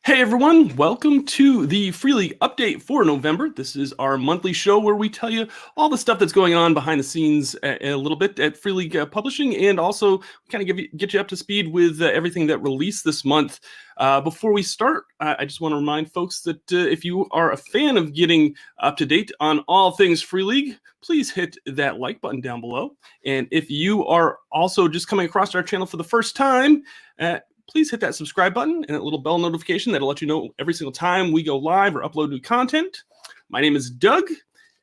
Hey everyone, welcome to the Free League update for November. This is our monthly show where we tell you all the stuff that's going on behind the scenes a little bit at Free League Publishing, and also kind of get you up to speed with everything that released this month. Before we start, I just want to remind folks that if you are a fan of getting up to date on all things Free League, please hit that like button down below. And if you are also just coming across our channel for the first time, please hit that subscribe button and that little bell notification that'll let you know every single time we go live or upload new content. My name is Doug,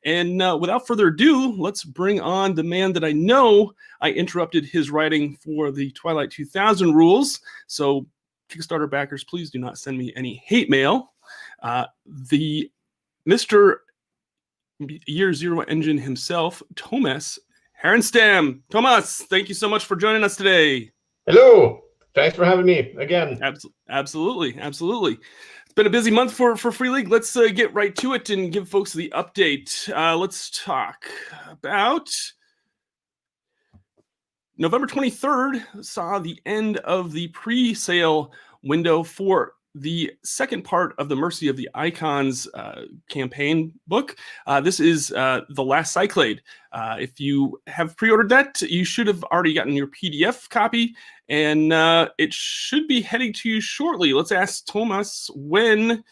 and without further ado, let's bring on the man that I know I interrupted his writing for the Twilight 2000 rules. So Kickstarter backers, please do not send me any hate mail. The Mr. Year Zero Engine himself, Tomas Herenstam. Tomas, thank you so much for joining us today. Hello. Thanks for having me again. Absolutely. It's been a busy month for Free League. Let's get right to it and give folks the update. Let's talk about November 23rd saw the end of the pre-sale window for the second part of the Mercy of the Icons campaign book. This is the Last Cyclade. If you have pre-ordered that, you should have already gotten your PDF copy, and it should be heading to you shortly. Let's ask Tomas when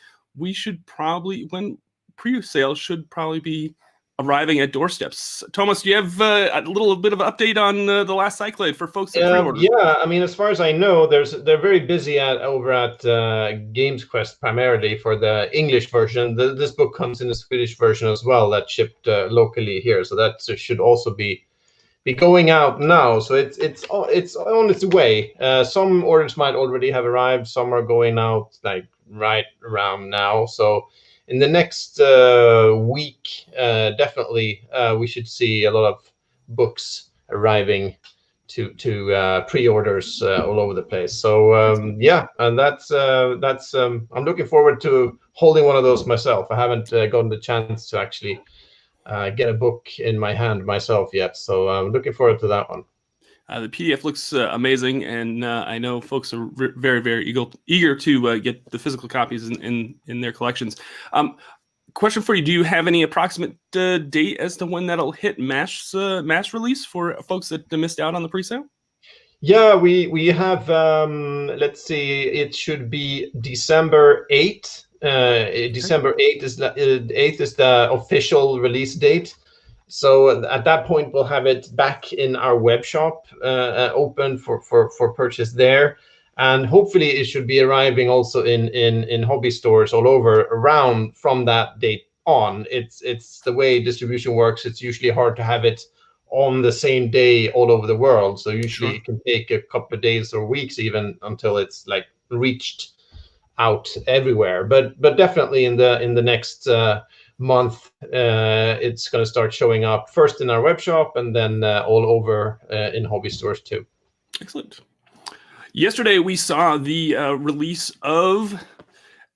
pre-sale should probably be arriving at doorsteps. Tomas, do you have a little bit of update on the Last Cyclade for folks that pre-ordered? Yeah, I mean, as far as I know, they're very busy over at Games Quest primarily for the English version. This book comes in the Swedish version as well, that shipped locally here, so that should also be going out now. So it's on its way. Some orders might already have arrived. Some are going out like right around now. So in the next week, definitely, we should see a lot of books arriving to pre-orders all over the place. So yeah, and that's I'm looking forward to holding one of those myself. I haven't gotten the chance to actually get a book in my hand myself yet, so I'm looking forward to that one. The PDF looks amazing, and I know folks are very, very eager to get the physical copies in their collections. Question for you: do you have any approximate date as to when that'll hit mass release for folks that missed out on the presale? Yeah, we have. Let's see, it should be December 8th. December 8th is the official release date. So at that point, we'll have it back in our web shop, open for purchase there, and hopefully it should be arriving also in hobby stores all over around from that date on. It's the way distribution works. It's usually hard to have it on the same day all over the world. So usually It can take a couple of days or weeks even until it's like reached out everywhere. But definitely in the next month, it's going to start showing up first in our web shop and then all over in hobby stores too. Excellent. Yesterday we saw the release of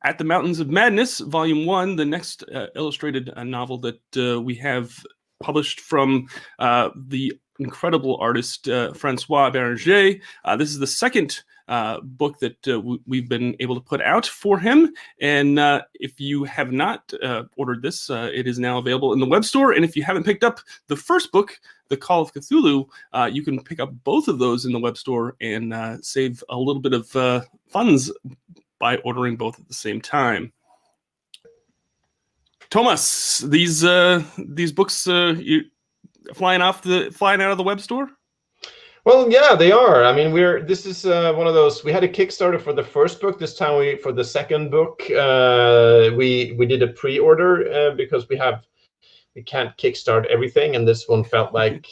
At the Mountains of Madness, Volume 1, the next illustrated novel that we have published from the incredible artist Francois Béranger. This is the second book that we've been able to put out for him, and if you have not ordered this, it is now available in the web store. And if you haven't picked up the first book, The Call of Cthulhu, you can pick up both of those in the web store and save a little bit of funds by ordering both at the same time. Tomas, these books flying out of the web store? Well, yeah, they are. I mean, this is one of those. We had a Kickstarter for the first book. This time, for the second book, we did a pre-order because we can't kickstart everything, and this one felt like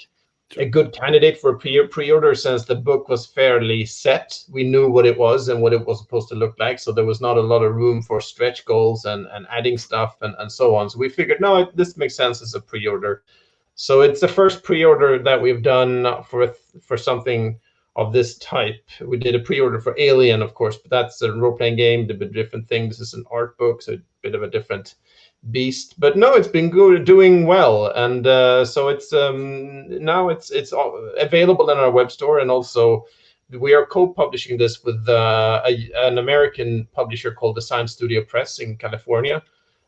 a good candidate for a pre-order since the book was fairly set. We knew what it was and what it was supposed to look like, so there was not a lot of room for stretch goals and adding stuff and so on. So we figured, no, this makes sense as a pre-order. So it's the first pre-order that we've done for something of this type. We did a pre-order for Alien, of course, but that's a role-playing game, a bit different thing. This is an art book, so a bit of a different beast. But no, it's been good, doing well, and so it's now it's available in our web store, and also we are co-publishing this with an American publisher called Design Studio Press in California.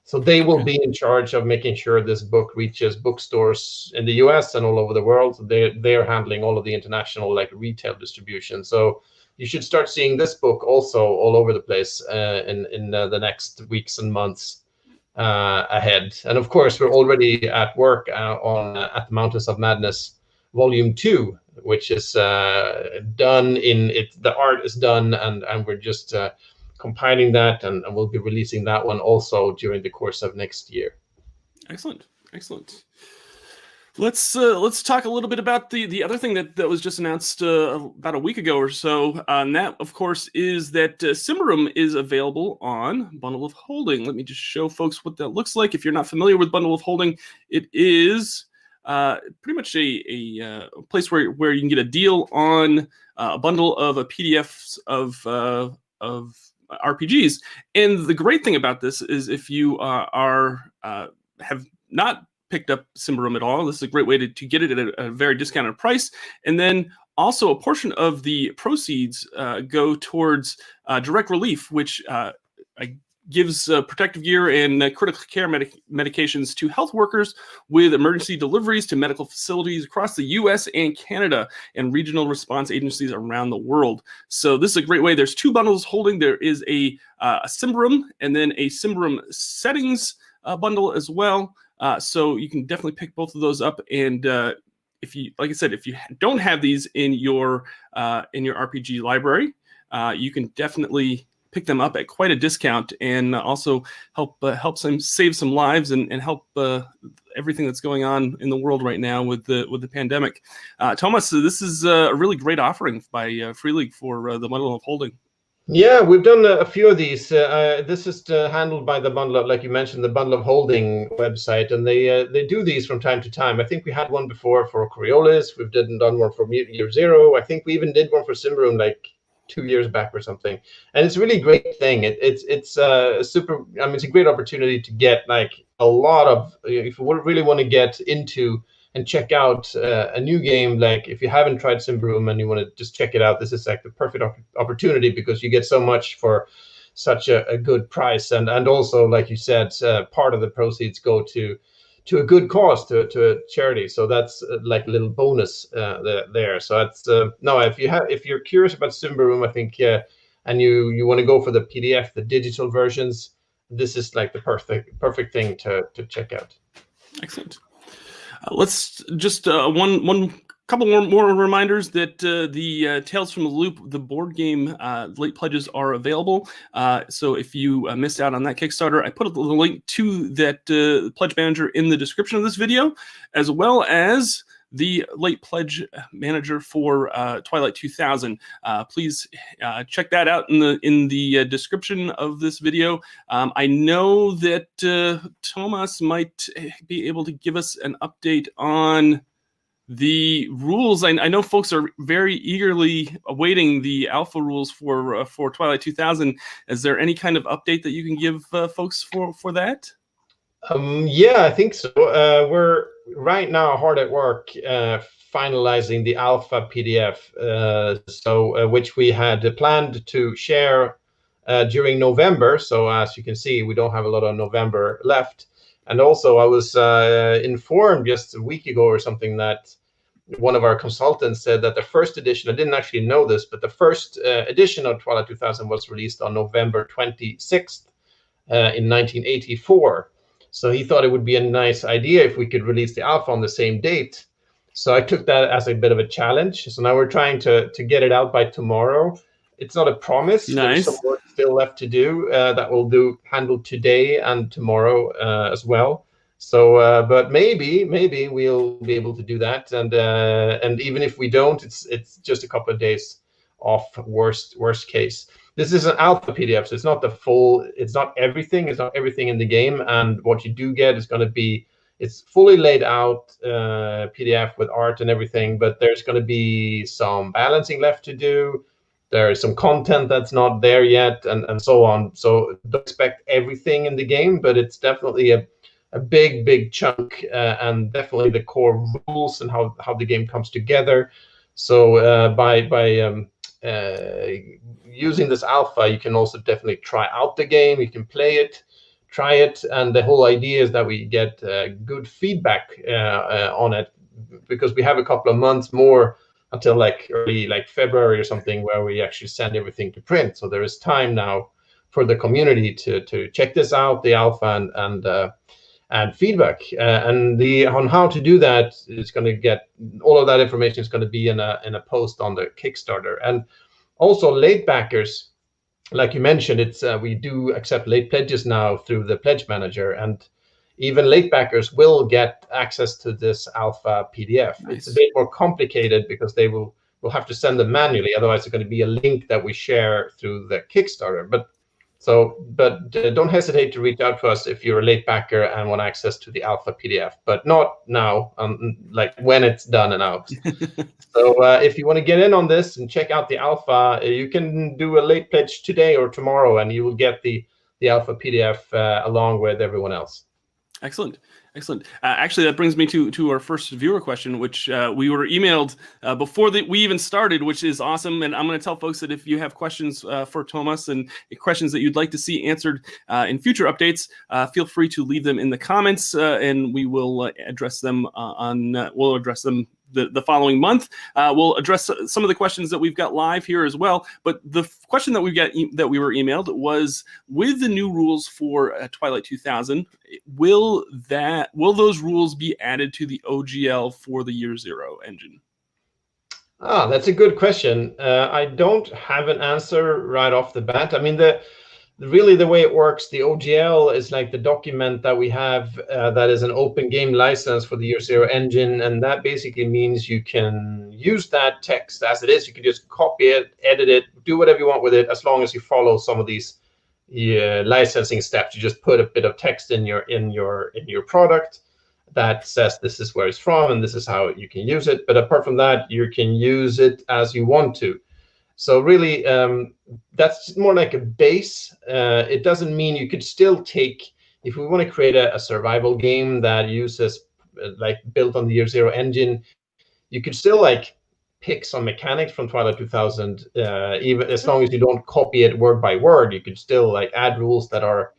So they will be in charge of making sure this book reaches bookstores in the US and all over the world. So they're handling all of the international like retail distribution. So you should start seeing this book also all over the place in the next weeks and months ahead. And of course, we're already at work on At the Mountains of Madness Volume 2, which is done in it. The art is done, and we're just compiling that, and we'll be releasing that one also during the course of next year. Excellent. Let's talk a little bit about the other thing that was just announced about a week ago or so. And that, of course, is that Symbaroum is available on Bundle of Holding. Let me just show folks what that looks like. If you're not familiar with Bundle of Holding, it is pretty much a place where you can get a deal on a bundle of PDFs of RPGs. And the great thing about this is if you have not picked up Symbaroum at all, this is a great way to get it at a very discounted price. And then also a portion of the proceeds go towards Direct Relief, which gives protective gear and critical care medications to health workers with emergency deliveries to medical facilities across the US and Canada and regional response agencies around the world. So this is a great way. There's two bundles holding. There is a Symbaroum and then a Symbaroum settings bundle as well. So you can definitely pick both of those up. And if you, like I said, if you don't have these in your RPG library, you can definitely pick them up at quite a discount, and also help save some lives and help everything that's going on in the world right now with the pandemic. Tomas, this is a really great offering by Free League for the Bundle of Holding. Yeah, we've done a few of these. This is handled by the Bundle, like you mentioned, the Bundle of Holding website, and they do these from time to time. I think we had one before for Coriolis. We've done one for Year Zero. I think we even did one for Symbaroum like 2 years back or something. And it's a really great thing. It's super. I mean, it's a great opportunity to get like a lot of. If you really want to get into and check out a new game, like if you haven't tried Symbaroum and you want to just check it out, this is like the perfect opportunity, because you get so much for such a good price. And also, like you said, part of the proceeds go to a good cause, to a charity. So that's like a little bonus there. So that's no, if you're curious about Symbaroum, I think, and you want to go for the PDF, the digital versions, this is like the perfect thing to check out. Excellent. Let's just one couple more reminders that the Tales from the Loop, the board game late pledges are available. So if you missed out on that Kickstarter, I put the link to that pledge manager in the description of this video, as well as the late pledge manager for Twilight 2000. Please check that out in the description of this video. I know that Tomas might be able to give us an update on the rules. I know folks are very eagerly awaiting the alpha rules for Twilight 2000. Is there any kind of update that you can give folks for that? Yeah, I think so. We're right now hard at work finalizing the alpha PDF, which we had planned to share during November. So as you can see, we don't have a lot of November left. And also, I was informed just a week ago or something that one of our consultants said that the first edition, I didn't actually know this, but the first edition of Twilight 2000 was released on November 26th in 1984. So he thought it would be a nice idea if we could release the alpha on the same date. So I took that as a bit of a challenge. So now we're trying to get it out by tomorrow. It's not a promise. Nice. There's some work still left to do that we'll handle today and tomorrow as well. So, but maybe we'll be able to do that. And even if we don't, it's just a couple of days off. Worst case. This is an alpha PDF, so it's not the full. It's not everything. It's not everything in the game. And what you do get is going to be. It's fully laid out PDF with art and everything. But there's going to be some balancing left to do. There is some content that's not there yet, and so on. So don't expect everything in the game, but it's definitely a big chunk, and definitely the core rules and how the game comes together. So by using this alpha, you can also definitely try out the game. You can play it, try it, and the whole idea is that we get good feedback on it, because we have a couple of months more until like early February or something, where we actually send everything to print. So there is time now for the community to check this out, the alpha, and feedback. And on how to do that is going to get all of that information is going to be in a post on the Kickstarter. And also late backers, like you mentioned, it's we do accept late pledges now through the pledge manager, and even late backers will get access to this alpha PDF. Nice. It's a bit more complicated because they will have to send them manually. Otherwise, it's going to be a link that we share through the Kickstarter. But don't hesitate to reach out to us if you're a late backer and want access to the alpha PDF, but not now, like when it's done and out. So if you want to get in on this and check out the alpha, you can do a late pledge today or tomorrow, and you will get the alpha PDF along with everyone else. Excellent. Excellent. Actually, that brings me to our first viewer question, which we were emailed before we even started, which is awesome. And I'm going to tell folks that if you have questions for Tomas and questions that you'd like to see answered in future updates, feel free to leave them in the comments, and we will address them we'll address them the following month. We'll address some of the questions that we've got live here as well. But the question that we were emailed was, with the new rules for Twilight 2000, will those rules be added to the OGL for the Year Zero engine? That's a good question. I don't have an answer right off the bat. I mean, really the way it works, the OGL is like the document that we have that is an open game license for the Year Zero engine, and that basically means you can use that text as it is. You can just copy it, edit it, do whatever you want with it, as long as you follow some of these licensing steps. You just put a bit of text in your product that says this is where it's from and this is how you can use it. But apart from that, you can use it as you want to. So really, that's more like a base. It doesn't mean you could still take, if we want to create a survival game that uses like built on the Year Zero engine, you could still like pick some mechanics from Twilight 2000, even as long as you don't copy it word by word. You could still like add rules that are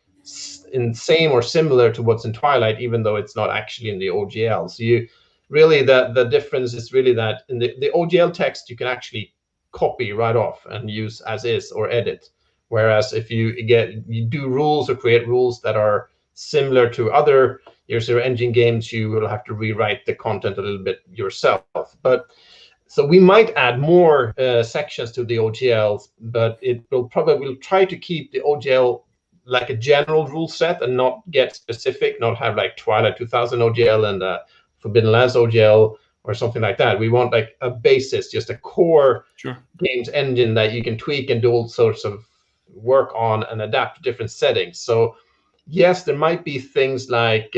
in same or similar to what's in Twilight, even though it's not actually in the OGL. So you really, the difference is really that in the OGL text, you can actually copy right off and use as is or edit. Whereas if you do rules or create rules that are similar to other Year Zero engine games, you will have to rewrite the content a little bit yourself. But so we might add more sections to the OGLs, but we'll try to keep the OGL like a general rule set and not get specific, not have like Twilight 2000 OGL and Forbidden Lands OGL or something like that. We want like a basis, just a core games engine that you can tweak and do all sorts of work on and adapt to different settings. So yes, there might be things like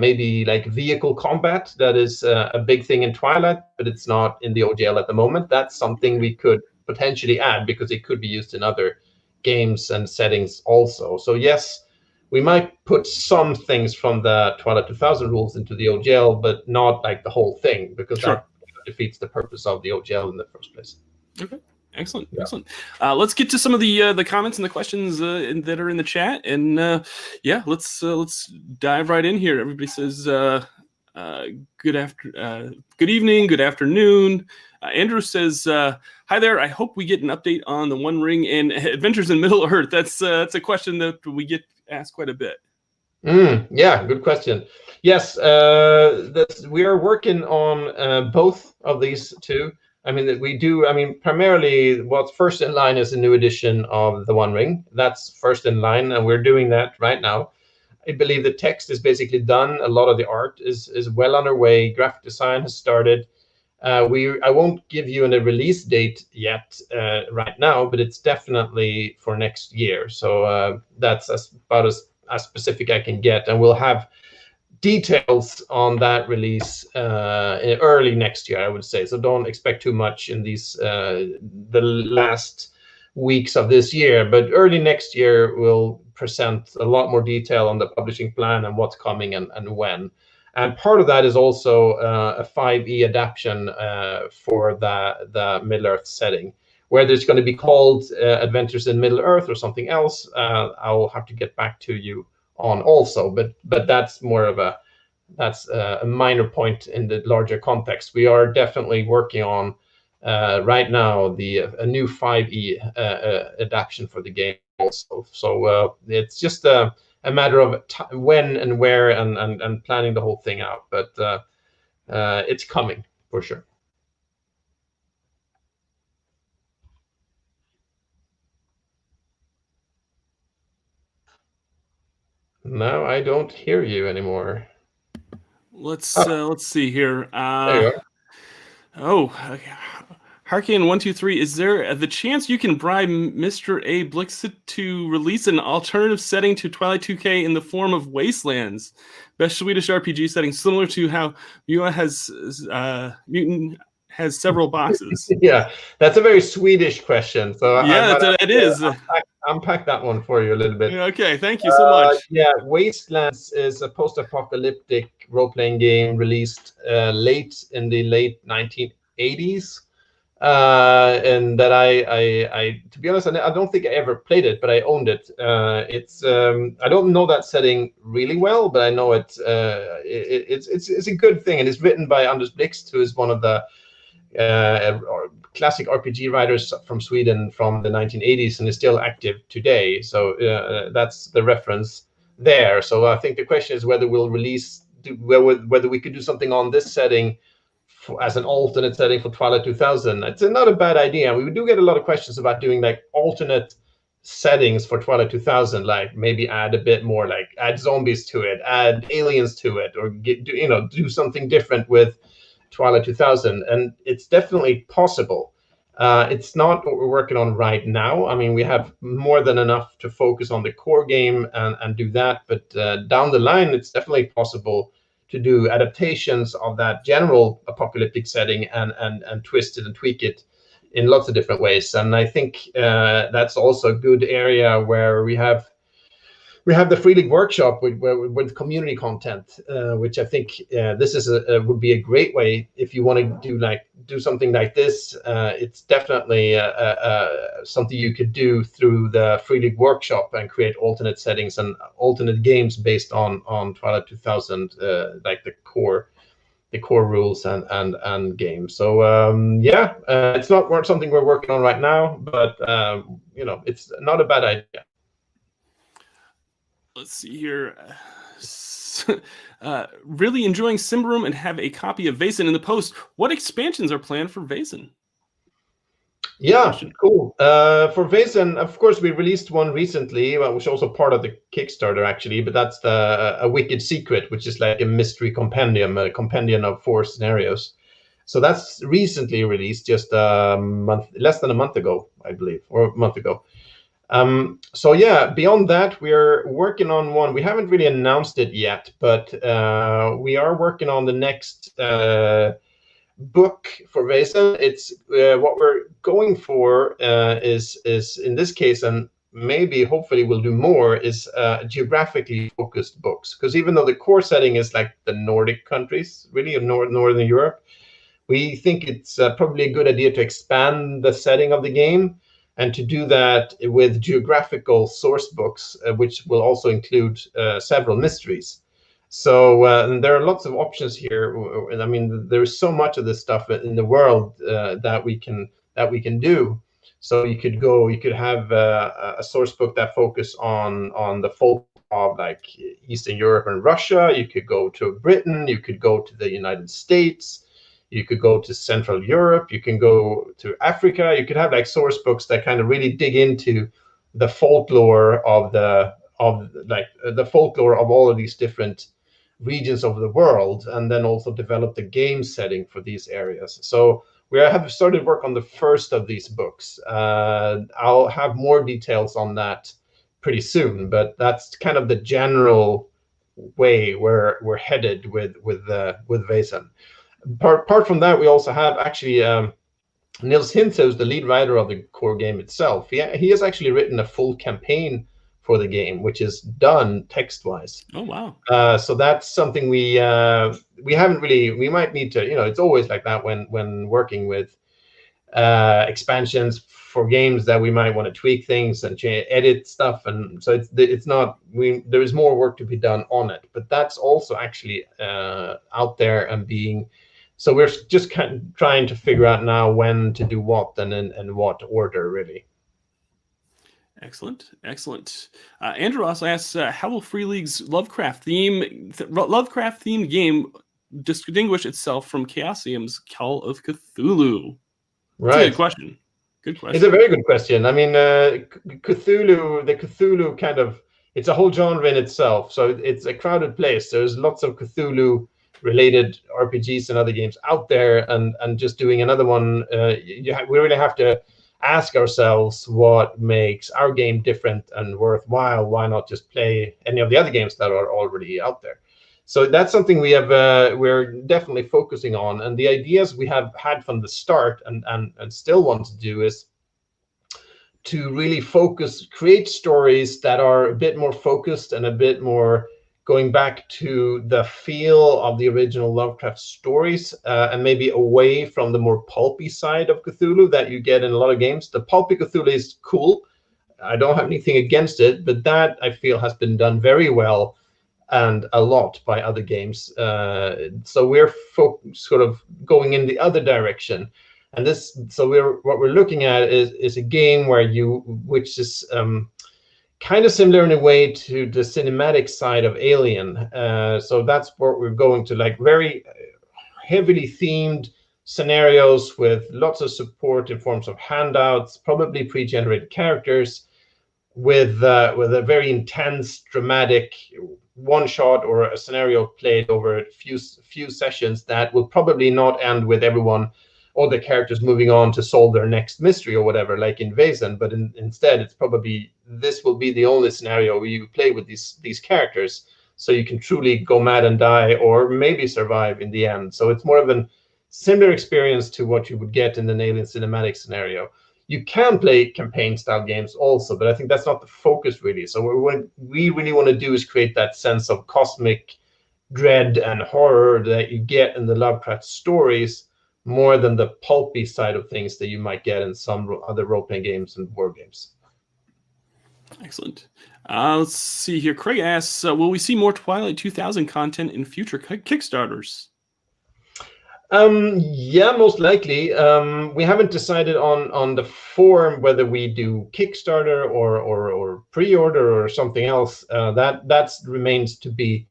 maybe like vehicle combat. That is a big thing in Twilight, but it's not in the OGL at the moment. That's something we could potentially add because it could be used in other games and settings also. So yes, we might put some things from the Twilight 2000 rules into the OGL, but not like the whole thing, because that defeats the purpose of the OGL in the first place. Okay. Excellent, excellent. Let's get to some of the comments and the questions that are in the chat, and let's dive right in here. Everybody says good evening, good afternoon. Andrew says, "Hi there. I hope we get an update on the One Ring and Adventures in Middle Earth." That's a question that we get asked quite a bit. Yeah, good question. Yes, we are working on both of these two. I mean, we do. I mean, primarily, what's first in line is a new edition of the One Ring. That's first in line, and we're doing that right now. I believe the text is basically done. A lot of the art is well underway. Graphic design has started. I won't give you a release date yet right now, but it's definitely for next year. So that's about as specific I can get, and we'll have details on that release early next year, I would say. So don't expect too much in these the last weeks of this year, but early next year we'll present a lot more detail on the publishing plan and what's coming and when. And part of that is also a 5e adaptation for the Middle Earth setting, Whether it's going to be called Adventures in Middle Earth or something else, I'll have to get back to you on also. But that's more of a minor point in the larger context. We are definitely working on right now a new 5e adaptation for the game also. So it's just a matter of when and where and planning the whole thing out. But it's coming for sure. No, I don't hear you anymore. Let's see here. There you are. Oh, Harkian123, is there the chance you can bribe Mr. A. Blixit to release an alternative setting to Twilight 2K in the form of Wastelands? Best Swedish RPG setting, similar to how Mutant has several boxes. Yeah, that's a very Swedish question. So yeah, it is. Unpack that one for you a little bit. Okay, thank you so much. Yeah, Wastelands is a post-apocalyptic role-playing game released late 1980s. And that I to be honest, I don't think I ever played it, but I owned it. It's I don't know that setting really well, but I know it's a good thing, and it's written by Anders Blixt, who is one of the classic RPG writers from Sweden from the 1980s and is still active today. So that's the reference there. So I think the question is whether we'll whether we could do something on this setting as an alternate setting for Twilight 2000. It's not a bad idea. We do get a lot of questions about doing like alternate settings for Twilight 2000, like maybe add a bit more, like add zombies to it, add aliens to it, or do something different with Twilight 2000. And it's definitely possible. It's not what we're working on right now. I mean, we have more than enough to focus on the core game and do that. But down the line, it's definitely possible to do adaptations of that general apocalyptic setting and twist it and tweak it in lots of different ways. And I think that's also a good area where we have the Free League Workshop with community content, which I think this is would be a great way if you want to do something like this. It's definitely something you could do through the Free League Workshop and create alternate settings and alternate games based on Twilight 2000, like the core rules and games. So it's not something we're working on right now, but it's not a bad idea. Let's see here. Really enjoying Symbaroum and have a copy of Vaesen in the post. What expansions are planned for Vaesen? Yeah, cool. For Vaesen, of course, we released one recently, which is also part of the Kickstarter, actually. But that's a Wicked Secret, which is like a mystery compendium, a compendium of 4 scenarios. So that's recently released, just less than a month ago, I believe, or a month ago. So yeah, beyond that, we're working on one. We haven't really announced it yet, but we are working on the next book for Vaesen. It's what we're going for is in this case, and maybe hopefully we'll do more, is geographically focused books. Because even though the core setting is like the Nordic countries, really, of Northern Europe, we think it's probably a good idea to expand the setting of the game, and to do that with geographical source books, which will also include several mysteries. So there are lots of options here. I mean, there's so much of this stuff in the world that we can do. So you could have a source book that focus on the folk of like Eastern Europe and Russia. You could go to Britain. You could go to the United States. You could go to Central Europe. You can go to Africa. You could have like source books that kind of really dig into the folklore of the folklore of all of these different regions of the world, and then also develop the game setting for these areas. So we have started work on the first of these books. I'll have more details on that pretty soon, but that's kind of the general way we're headed with Vaesen. Apart from that, we also have actually Nils Hintze, who's the lead writer of the core game itself. He has actually written a full campaign for the game, which is done text-wise. Oh wow! So that's something we haven't really. We might need to. It's always like that when working with expansions for games that we might want to tweak things and edit stuff, and so it's not there is more work to be done on it, but that's also actually out there and being. So we're just kind of trying to figure out now when to do what and in what order, really. Excellent, excellent. Andrew also asks, how will Free League's Lovecraft themed game distinguish itself from Chaosium's Call of Cthulhu? Right. That's a good question. Good question. It's a very good question. I mean, Cthulhu, the Cthulhu kind of, it's a whole genre in itself. So it's a crowded place. There's lots of Cthulhu-related RPGs and other games out there, and just doing another one, we really have to ask ourselves what makes our game different and worthwhile. Why not just play any of the other games that are already out there? So that's something we're definitely focusing on, and the ideas we have had from the start and still want to do is to really create stories that are a bit more focused and a bit more going back to the feel of the original Lovecraft stories, and maybe away from the more pulpy side of Cthulhu that you get in a lot of games. The pulpy Cthulhu is cool. I don't have anything against it, but that I feel has been done very well and a lot by other games. So we're sort of going in the other direction. And what we're looking at is a game which is kind of similar in a way to the cinematic side of Alien. So that's what we're going to, like very heavily themed scenarios with lots of support in forms of handouts, probably pre-generated characters, with a very intense, dramatic one shot or a scenario played over a few sessions that will probably not end with all the characters moving on to solve their next mystery or whatever, like in Vaesen, but instead it's probably, this will be the only scenario where you play with these characters, so you can truly go mad and die, or maybe survive in the end. So it's more of a similar experience to what you would get in an Alien cinematic scenario. You can play campaign-style games also, but I think that's not the focus, really. So what we really want to do is create that sense of cosmic dread and horror that you get in the Lovecraft stories, more than the pulpy side of things that you might get in some other role-playing games and board games. Excellent. Let's see here. Craig asks, will we see more Twilight 2000 content in future Kickstarters? Yeah, most likely. We haven't decided on the form, whether we do Kickstarter or pre-order or something else. That remains to be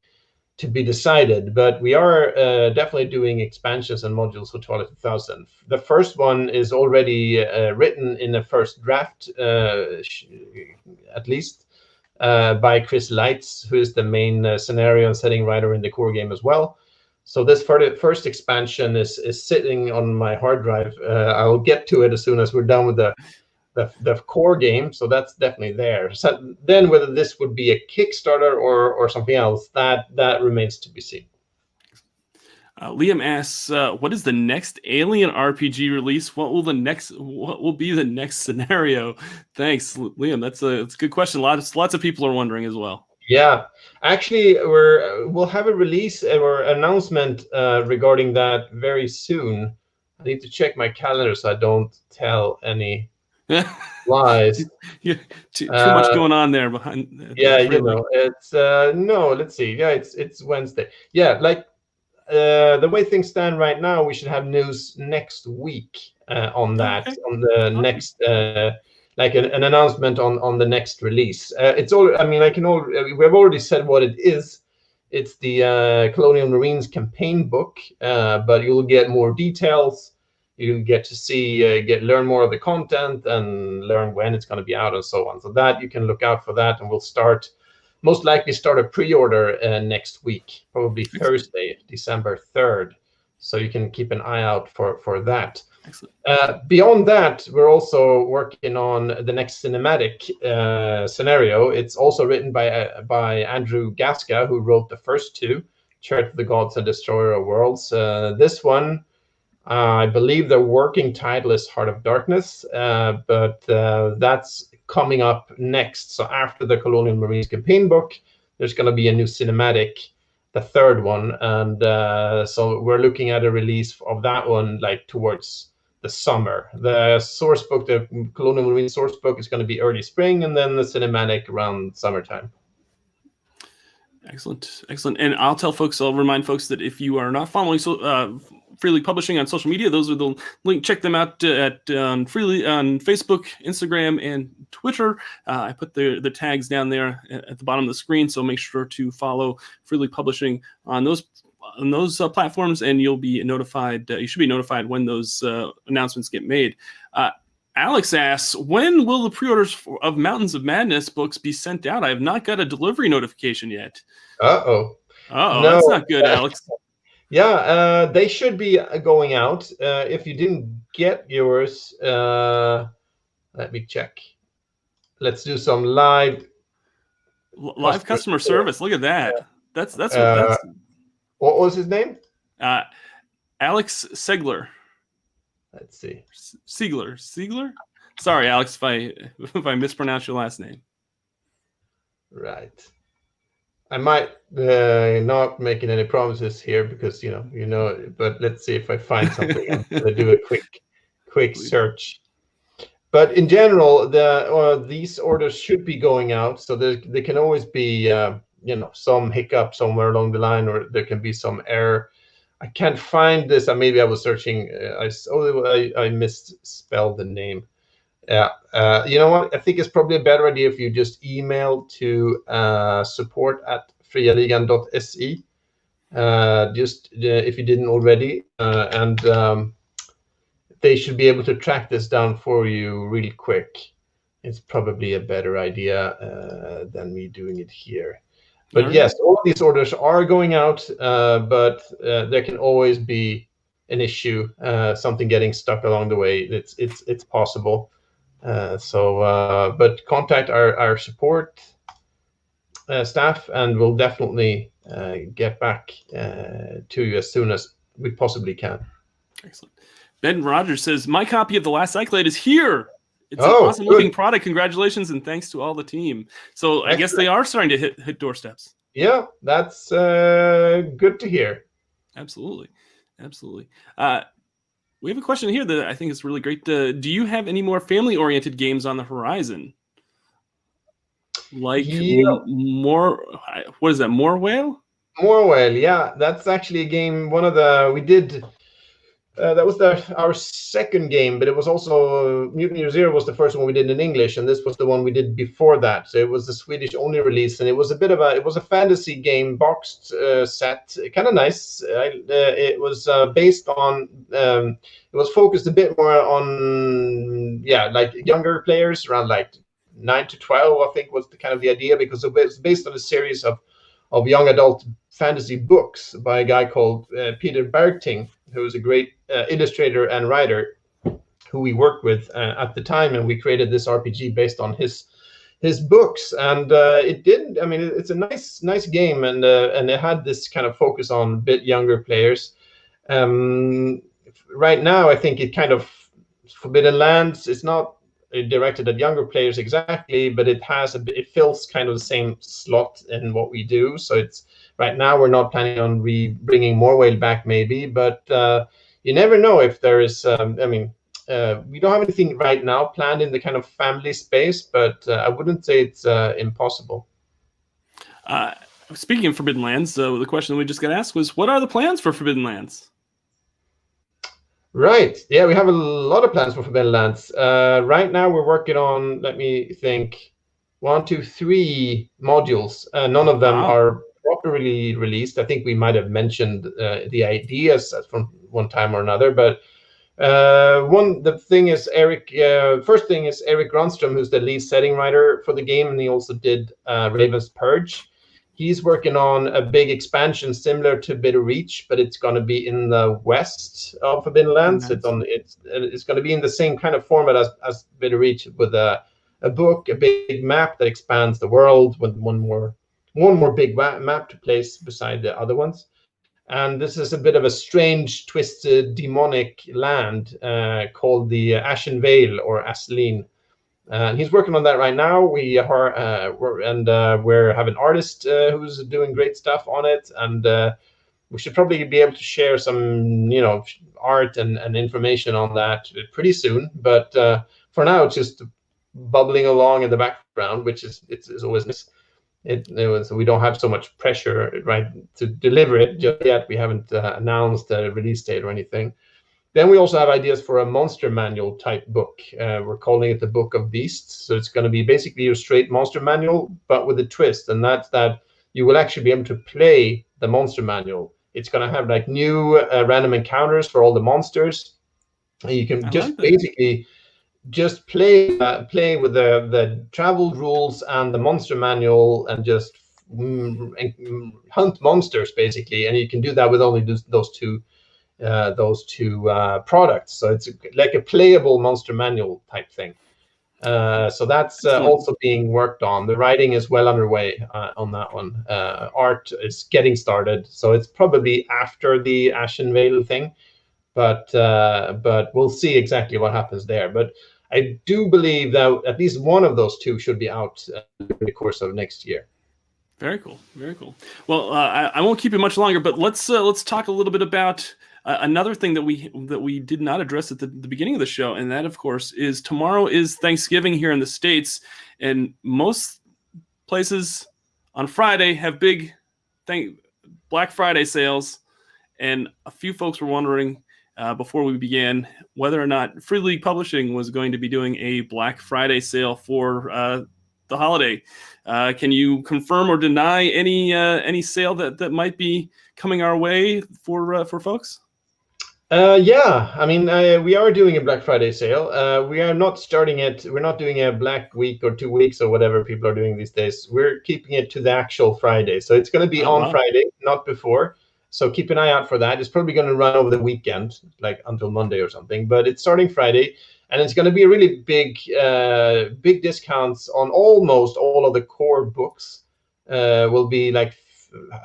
decided, but we are definitely doing expansions and modules for Twilight 2000. The first one is already written in a first draft, at least, by Chris Lights, who is the main scenario and setting writer in the core game as well. So this first expansion is sitting on my hard drive. I'll get to it as soon as we're done with the core game, so that's definitely there. So then whether this would be a Kickstarter or something else, that remains to be seen. Liam asks, what is the next Alien RPG release? What will be the next scenario? Thanks, Liam. That's a good question. Lots of people are wondering as well. Yeah, actually, we'll have a release or announcement regarding that very soon. I need to check my calendar so I don't tell any lies. Yeah, too much going on there behind. Yeah, it's no. Let's see. Yeah, it's Wednesday. Yeah, like the way things stand right now, we should have news next week on that. Okay. On the next. Like an announcement on the next release. It's all. I mean, we've already said what it is. It's the Colonial Marines campaign book, but you'll get more details. You get to learn more of the content and learn when it's going to be out and so on. So that you can look out for that, and we'll most likely start a pre-order next week, probably Thursday, December 3rd. So you can keep an eye out for that. Beyond that, we're also working on the next cinematic scenario. It's also written by Andrew Gaska, who wrote the first two, Church of the Gods and Destroyer of Worlds. This one, I believe the working title is Heart of Darkness, but that's coming up next. So after the Colonial Marines campaign book, there's going to be a new cinematic, the third one, and so we're looking at a release of that one like towards the summer. The source book, the Colonial Marine source book, is going to be early spring, and then the cinematic around summertime. Excellent, excellent. And I'll remind folks that if you are not following Free League Publishing on social media, those are the link. Check them out on Facebook, Instagram, and Twitter. I put the tags down there at the bottom of the screen, so make sure to follow Free League Publishing on those platforms, and you'll be notified. You should be notified when those announcements get made. Alex asks, when will the pre-orders of Mountains of Madness books be sent out? I have not got a delivery notification yet. No, that's not good, Alex. Yeah, they should be going out. If you didn't get yours, let me check. Let's do some live customer service. Look at that. That's what was his name? Alex Segler. Let's see. Siegler. Sorry, Alex, if I mispronounce your last name. Right. I might not making any promises here because but let's see if I find something. I'm gonna do a quick search. But in general, these orders should be going out. So there can always be some hiccup somewhere along the line, or there can be some error. I can't find this. Maybe I was searching. I misspelled the name. Yeah. You know what? I think it's probably a better idea if you just email to support@frialigan.se. If you didn't already, and they should be able to track this down for you really quick. It's probably a better idea than me doing it here. But yes, all of these orders are going out, but there can always be an issue, something getting stuck along the way. It's possible. But contact our support staff, and we'll definitely get back to you as soon as we possibly can. Excellent. Ben Rogers says, my copy of The Last Cyclade is here. It's an awesome looking product. Congratulations, and thanks to all the team. So I guess they are starting to hit doorsteps. Yeah, that's good to hear. Absolutely. We have a question here that I think is really great. Do you have any more family-oriented games on the horizon? Like more, what is that, More Whale? More Whale, yeah. That's actually a game, we did... that was our second game, but it was also Mutiny Zero was the first one we did in English, and this was the one we did before that. So it was the Swedish only release, and it was a fantasy game, boxed set, kind of nice. It was based on it was focused a bit more on like younger players, around like 9 to 12, I think was the idea, because it was based on a series of young adult fantasy books by a guy called Peter Berting, who was a great illustrator and writer who we worked with at the time, and we created this RPG based on his books. And it's a nice game, and it had this kind of focus on a bit younger players. Right now, I think it kind of Forbidden Lands is not directed at younger players exactly, but it fills kind of the same slot in what we do. So it's right now we're not planning on bringing More Whale back, maybe, but you never know if there is. We don't have anything right now planned in the kind of family space, but I wouldn't say it's impossible. Speaking of Forbidden Lands, the question that we just got asked was, what are the plans for Forbidden Lands? Right. Yeah, we have a lot of plans for Forbidden Lands. Right now, we're working on, let me think, 1, 2, 3 modules. None of them are properly released. I think we might have mentioned the ideas from one time or another. But first thing is Eric Grunstrom, who's the lead setting writer for the game, and he also did Raven's Purge. He's working on a big expansion similar to Bitter Reach, but it's going to be in the west of Forbidden Lands. Nice. It's going to be in the same kind of format as Bitter Reach, with a book, a big map that expands the world, with one more big map to place beside the other ones. And this is a bit of a strange, twisted, demonic land called the Ashen Vale, or Asleen. And he's working on that right now. We have an artist who's doing great stuff on it, and we should probably be able to share some, art and information on that pretty soon. But for now, it's just bubbling along in the background, which is always nice. We don't have so much pressure, right, to deliver it just yet. We haven't announced a release date or anything. Then we also have ideas for a monster manual type book. We're calling it the Book of Beasts. So it's going to be basically your straight monster manual, but with a twist, and that's that you will actually be able to play the monster manual. It's going to have like new random encounters for all the monsters. And you can basically just play with the travel rules and the monster manual and just hunt monsters basically. And you can do that with only those two products. So it's like a playable monster manual type thing. So that's also being worked on. The writing is well underway on that one. Art is getting started, so it's probably after the Ashen Veil thing, but we'll see exactly what happens there. But I do believe that at least one of those two should be out in the course of next year. Very cool, very cool. Well, I won't keep you much longer, but let's talk a little bit about another thing that we did not address at the beginning of the show, and that, of course, is tomorrow is Thanksgiving here in the States, and most places on Friday have big Black Friday sales, and a few folks were wondering before we began whether or not Free League Publishing was going to be doing a Black Friday sale for the holiday. Can you confirm or deny any sale that might be coming our way for folks? Yeah, I mean, we are doing a Black Friday sale. We are not starting it. We're not doing a Black Week or 2 weeks or whatever people are doing these days. We're keeping it to the actual Friday. So it's going to be on Friday, not before. So keep an eye out for that. It's probably going to run over the weekend, like until Monday or something. But it's starting Friday, and it's going to be a really big discounts on almost all of the core books. Will be like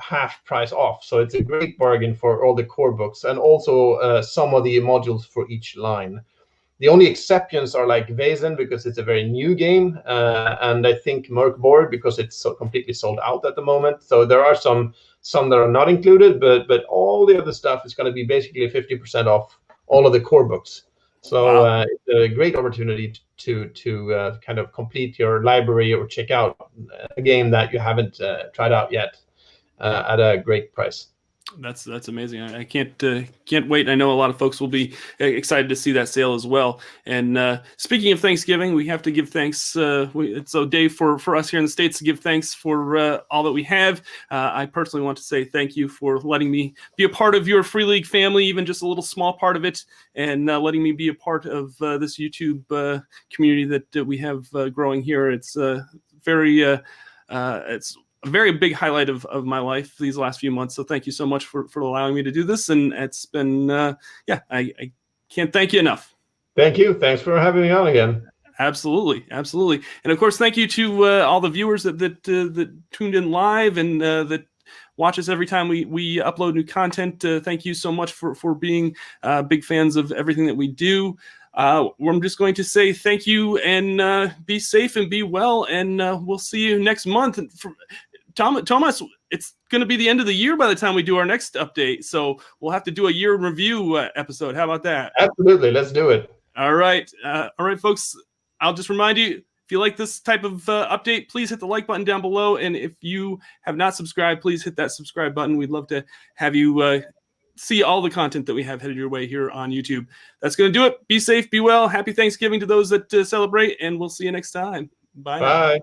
half price off, so it's a great bargain for all the core books, and also some of the modules for each line. The only exceptions are like Vaesen, because it's a very new game, and I think Mörkborg, because it's so completely sold out at the moment. So there are some that are not included, but all the other stuff is going to be basically 50% off all of the core books. So it's a great opportunity to kind of complete your library or check out a game that you haven't tried out yet. At a great price. That's amazing. I can't wait. I know a lot of folks will be excited to see that sale as well. And speaking of Thanksgiving, we have to give thanks. It's a day for us here in the States to give thanks for all that we have. I personally want to say thank you for letting me be a part of your Free League family, even just a little small part of it, and letting me be a part of this YouTube community that we have growing here. It's it's a very big highlight of my life these last few months. So thank you so much for allowing me to do this. And it's been, I can't thank you enough. Thank you. Thanks for having me on again. Absolutely. Absolutely. And of course, thank you to all the viewers that tuned in live and that watch us every time we upload new content. Thank you so much for being big fans of everything that we do. I'm just going to say thank you, and be safe and be well, and we'll see you next month. Tomas, it's going to be the end of the year by the time we do our next update, so we'll have to do a year in review episode. How about that? Absolutely. Let's do it. All right, folks. I'll just remind you, if you like this type of update, please hit the like button down below, and if you have not subscribed, please hit that subscribe button. We'd love to have you see all the content that we have headed your way here on YouTube. That's going to do it. Be safe, be well. Happy Thanksgiving to those that celebrate, and we'll see you next time. Bye. Bye.